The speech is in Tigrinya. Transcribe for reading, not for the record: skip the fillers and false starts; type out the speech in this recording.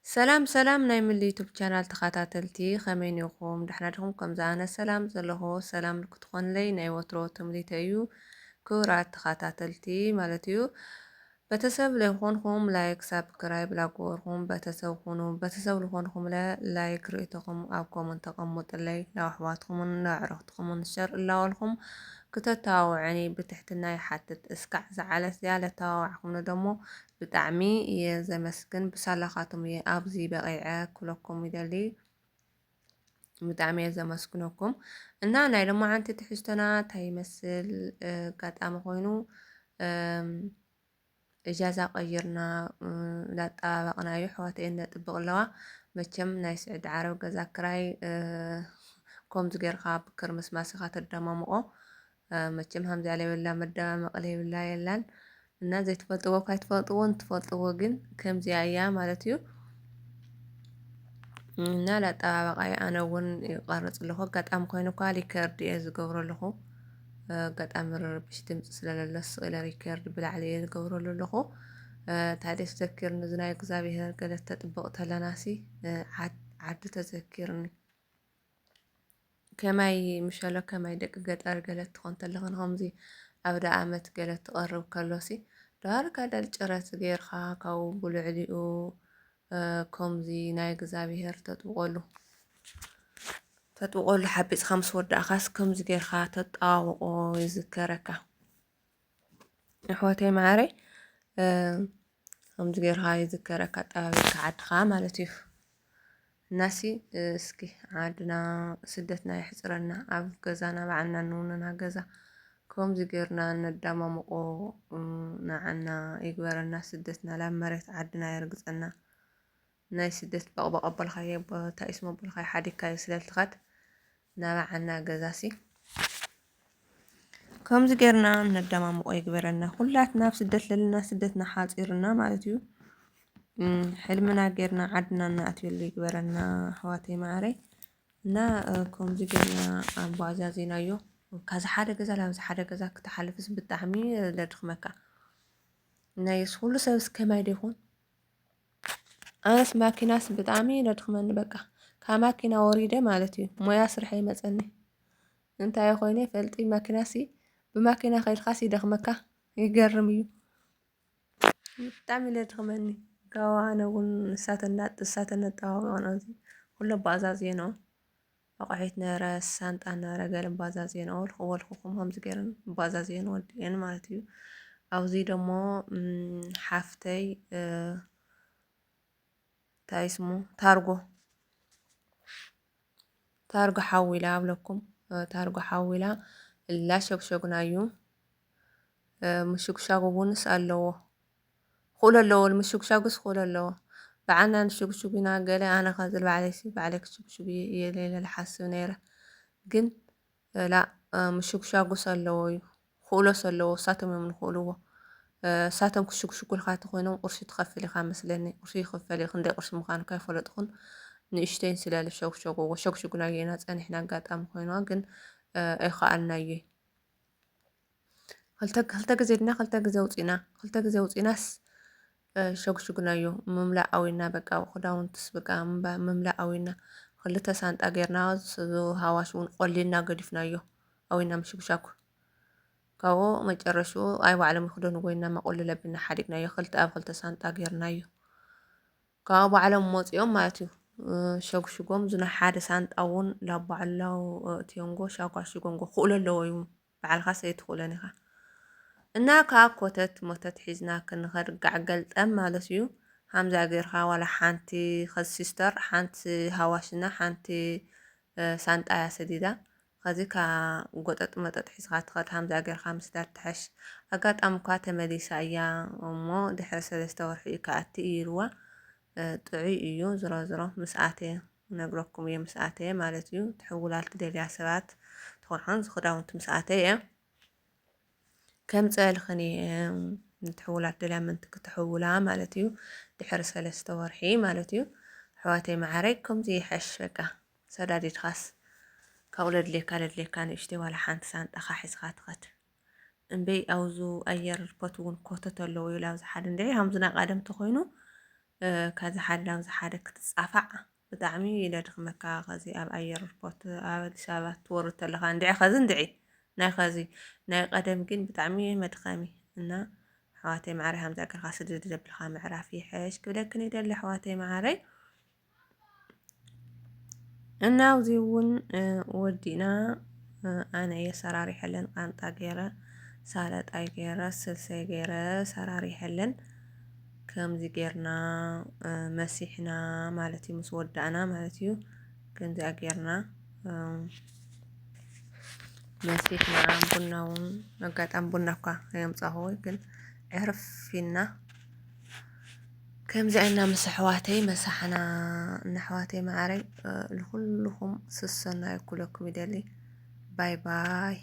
ሰላም ናይ ምሊ ዩቱብ ቻናል ተኸታተልቲ ከመይ ኢኹም? ድሕና ዲኹም? ከምዚ ኣነ ሰላም ዘለኹ ሰላም ክትኾንለይ ናይ ወትሮ ትምሊተ እዩ። ክቡራት ተኸታተልቲ ማለት እዩ ቤተሰብ ለይኮንኩም ላይክ ሳብስክራይብ ላገበርኩም ቤተሰብ ኩኑ ቤተሰብ ልኮንኩም ላይክ ርእይቶኩም ኣብ ኮመንት ተቐምጡለይ ናብ ኣሕዋትኩምን ንኣዕርኽትኩምን ሸር እናበልኩም ክተተባብዑኒ ብትሕትና ይሓትት። እስካዕ ዝዓለት ዝያለ ተባባዕኩም ደሞ ብጣዕሚ እየ ዘመስግን። ብሳላኻቶም እየ ኣብዚ በቂዐ ክብለኩም ይደሊ። ብጣዕሚ እየ ዘመስግነኩም እና ናይ ሎማዓንቲ ትሕዝቶና እንታይ ይመስል ኣጋጣሚ ኮይኑ እጃዛ ቀይርና እንዳጠባበቅናዮ ኣሕዋተይ እንዳጥብቅ ኣለዋ። መቸም ናይ ስዕዲ ዓረብ ገዛ ክራይ ከምዚ ጌርካ ብክርምስማስ ኢኻ ተደማምቆ መቸም ከምዚኣ ዘይብላ መደማመቂ ዘይብላ የላን እና ዘይትፈልጥዎ እኳ ይትፈልጥዎን ትፈልጥዎ ግን ከምዚኣ እያ ማለት እዩ። እና ላጠባበቃይ ኣነ እውን ይቀርፅ ኣለኹ ኣጋጣሚ ኮይኑ እኳ ሪከርድ እየ ዝገብሮ ኣለኹ። ኣጋጣሚ ርብሽ ድምፂ ስለለሎ ስኢለ ሪከርድ ብላዕሊ እየ ዝገብረሉ ኣለኹ። ታዲያ ተዘኪርኒ እዚ ናይ እግዚኣብሄር ገለ ተጥብቕ ተለናሲ ዓዲ ተዘኪርኒ ከማይ ምሸሎ ከማይ ደቂ ገጠር ገለ ትኾን ተለኽን ከምዚ ኣብ ዳኣመት ገለ ትቐርብ ከሎሲ ዳርጋ ደል ጭረት ጌርካ ካብኡ ብልዕሊኡ ከምዚ ናይ እግዚኣብሄር ተጥብቀሉ ሓቢፅካ ምስ ወዳእኻስ ከምዚ ጌርካ ተጣባብቆ ይዝከረካ። ኣሕዋተይ ማዕረይ ከምዚ ጌርካ ይዝከረካ ኣጠባቢቕካ ዓድኻ ማለት እዩ። እናሲ እስኪ ዓድና ስደትና ይሕፅረና ኣብ ገዛና ባዕልና ንውነና ገዛ ከምዚ ጌርና ነዳማምቆ ንዓና ይግበረና። ስደትና ላብ መሬት ዓድና የርግፀና። ናይ ስደት በቕበቕ ኣበልካዮ እንታይ እዩ ስሙ ኣበልካዮ ሓዲግካዮ ስለትኸድ ናባዓና ገዛሲ ከምዚ ጌርና ነዳማምቆ ይግበረና። ኩላትና ኣብ ስደት ዘለና ስደትና ሓፂርና ማለት እዩ። ሕልምና ጌርና ዓድና ነኣትየሉ ይግበረና ኣሕዋተይ ማዕረይ እና ከምዚ ጌርና ኣጓዛዚናዮ ካብዚ ሓደ ገዛ ላብዚ ሓደ ገዛ ክተሓልፍስ ብጣዕሚ ዘድክመካ። ናይስ ኩሉ ሰብስ ከማይ ዶ ይኾን? ኣነስ ማኪናስ ብጣዕሚ ዘድክመኒ በቃ ካብ ማኪና ወሪደ ማለት እዩ ሞያ ስርሐ ይመፀኒ። እንታይ ኮይነ ፈልጢ ማኪናሲ ብማኪና ከይድካስ ይደክመካ ይገርም እዩ ብጣዕሚ ዘድክመኒ። ካብኡ ኣነ እውን ንሳተ ነጠባብቅ ኩሎ ኣባዛዝየ ነው ኣቑሒት ነበረ ሳንጣ ነበረ ገለ ኣባዛዝየ ነው ልክወልኩኩም ከምዚ ገይረን ኣባዛዝየን ወዲአን ማለት እዩ። ኣብዚ ደሞ ሓፍተይ እንታይ ስሙ ታርጎ ሓዊላ ኣብለኩም ታርጎ ሓዊላ ላሸግሸግና እዩ። ምሽግሻግ እውንስ ኣለዎ ክእሉ ኣለዎ ምሽግሻግስ ክእሉ ኣለዎ። ባዕልና ንሽግሽግ ኢና ገለ ኣነ ከዝብል ባዕለይሲ ባዕለይ ክሽግሽግ እየ ኢለ ዝሓስብ ነይረ ግን ላ ምሽግሻጉስ ኣለዎ እዩ ክእሎስ ኣለዎ እሳቶም እዮም ዝክእልዎ። እሳቶም ክሽግሽጉልካ እንተኮይኖም ቁርሺ ትኸፍል ኢኻ መስለኒ ቁርሺ ይኽፈል እዩ ክንደይ ቁርሺ ምዃኑ ከ ኣይፈለጥኩን ንእሽተይን ስለ ዝሸግሸግዎ ሸግሽግናዮ ኢና ፀኒሕና ኣጋጣሚ ኮይና ግን ኣይከኣልናዮ። ክልተ ግዜ ድና ክልተ ግዜ ውፂናስ ሸግሽግናዮ ምምላእ ኣዊና በቃ ክዳውንትስ በቃ ምምላእ ኣዊና ክልተ ሳንጣ ጌርና ሃዋሽ እውን ቆሊልና ገዲፍናዮ ኣዊና ምሽግሻግ ካብኡ መጨረሽኡ ኣይ ባዕሎም ይክደንዎ ኢልና መቆለሊ ኣቢልና ሓዲግናዮ ክልተ ኣብ ክልተ ሳንጣ ጌርናዮ ካብኡ ባዕሎም መፂኦም ማለት እዩ ሸግሽጎም ዝና ሓደ ሳንጣ እውን ላባዕላው እትዮንጎ ሻጓሽጎንጎ ክእሉ ኣለዎ እዩ ባዕልካስ ኣይትክእሎን ኢኻ እና ካብ ኮተት ሞተት ሒዝና ክንኸድ ጋዕ ገልጠም ማለት እዩ። ከምዛ ጌርካ ዋላ ሓንቲ ሲስተር ሓንቲ ሃዋሽና ሓንቲ ሳንጣ እያ ሰዲዳ ከዚ ጎጠጥ መጠጥ ሒዝካ ትኸድ ከምዛ ጌርካ ምስዳድ ትሐሽ ኣጋጣሚ እኳ ተመሊሳ እያ እሞ ድሕሪ 3 ወርሒ እዩ ከኣቲ ኢልዋ ጥዑይ እዩ ዝሮ ዝሮ ምስ ኣተየ ነግረኩም እየ ምስ ኣተየ ማለት እዩ። ትሕውላል ትደልያ ሰባት ትኾን ዝክዳውንቲ ምስ ኣተየ ከም ፀልኽን ትሕውላት ደልያ ምንቲ ክትሕውላ ማለት እዩ ድሕሪ 3 ወርሒ ማለት እዩ። ኣሕዋተይ ማዕረይ ከምዚ ይሐሽ በቃ ሰዳዲድካስ ካብኡ ለድልየካ ንእሽተይ ዋላ ሓንቲ ሳንጣ ሒዝካ ትኸድ እምበይ ኣብዙ ኣየር ርኮት እውን ኮተት ኣለዎ ኢሉ ኣብዚ ሓደ እንድዒ ከምዚ ናይ ቀደም እንተኮይኑ ካዚ ሓደ ናብ ዝሓደ ክትጻፋዕ ብጣዕሚ የድክመካ ከዚ ኣብ ኣየር ሪፖርት ኣብ ኣዲስ ኣበባ ትወርድ ተለኻ እንድዒ ከዚ እንድዒ ናይ ከዚ ናይ ቀደም ግን ብጣዕሚ መድከሚ እና ኣሕዋተይ ማዕረ ከምዚ ጌርካ ስድድ ዘብልካ ምዕራፍ ይሕሽ ክብለክን ይደሊ ኣሕዋተይ ማዕረይ እና ኣብዚ እውን ወዲና ኣነ እየ ሰራሪሐለን ቃንጣ ገይረ ሳለጣይ ገይረ ስልሰይ ገይረ ሰራሪሐለን ከምዚ ጌርና መሲሕና ማለት እዩ ምስ ወዳእና ማለት እዩ ከምዚኣ ጌርና መሲሕና ቡና እውን ኣጋጣሚ ቡና እኳ ከየምፃኹ ግን ዕርፍ ኢልና ከምዚ አይና ምስ ኣሕዋተይ መሳሕና ንኣሕዋተይ ማዕረይ ንኩልኩም ስሰና ይኩለኩም ይደሊ ባይ ባይ